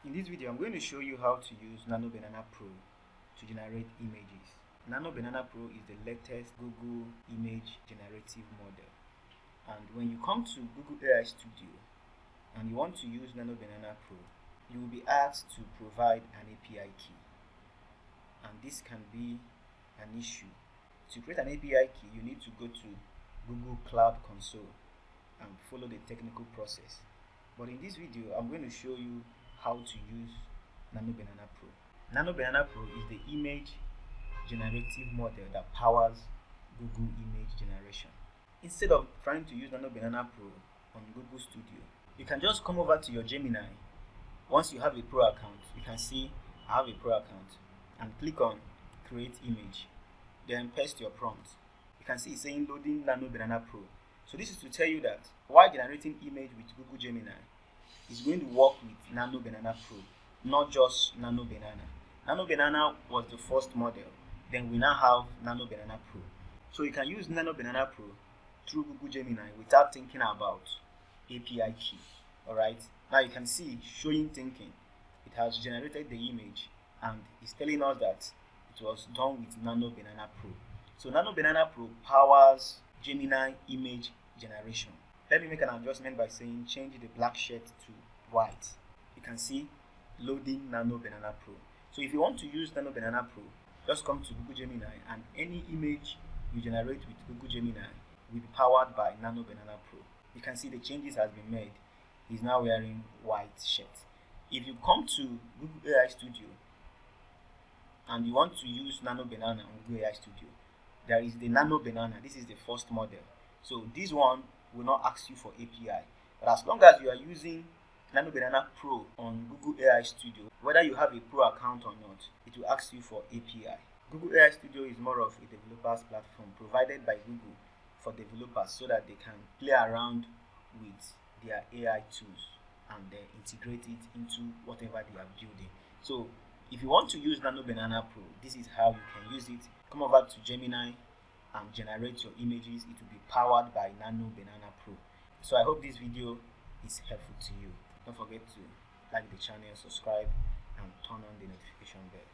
In this video, I'm going to show you how to use Nano Banana Pro to generate images. Nano Banana Pro is the latest Google image generative model. And when you come to Google AI Studio and you want to use Nano Banana Pro, you will be asked to provide an API key. And this can be an issue. To create an API key, you need to go to Google Cloud Console and follow the technical process. But in this video, I'm going to show you how to use Nano Banana Pro. Nano Banana Pro is the image generative model that powers Google image generation. Instead of trying to use Nano Banana Pro on Google Studio, you can just come over to your Gemini. Once you have a Pro account, you can see I have a Pro account, and click on Create Image. Then paste your prompt. You can see it's saying loading Nano Banana Pro. So this is to tell you that while generating image with Google Gemini, it's going to work with Nano Banana Pro, not just Nano Banana. Nano Banana was the first model. Then we now have Nano Banana Pro. So you can use Nano Banana Pro through Google Gemini without thinking about API key. Alright. Now you can see showing thinking. It has generated the image and it's telling us that it was done with Nano Banana Pro. So Nano Banana Pro powers Gemini image generation. Let me make an adjustment by saying change the black shirt to white. You can see loading Nano Banana Pro. So if you want to use Nano Banana Pro, just come to Google Gemini and any image you generate with Google Gemini will be powered by Nano Banana Pro. You can see the changes has been made. He's now wearing white shirt. If you come to Google AI Studio and you want to use Nano Banana on Google AI Studio, there is the Nano Banana. This is the first model. So this one will not ask you for API. But as long as you are using Nano Banana Pro on Google AI Studio, whether you have a Pro account or not, it will ask you for API. Google AI Studio is more of a developer's platform provided by Google for developers so that they can play around with their AI tools and then integrate it into whatever they are building. So if you want to use Nano Banana Pro, this is how you can use it. Come over to Gemini and generate your images. It will be powered by Nano Banana Pro. So I hope this video is helpful to you. Don't forget to like the channel, subscribe, and turn on the notification bell.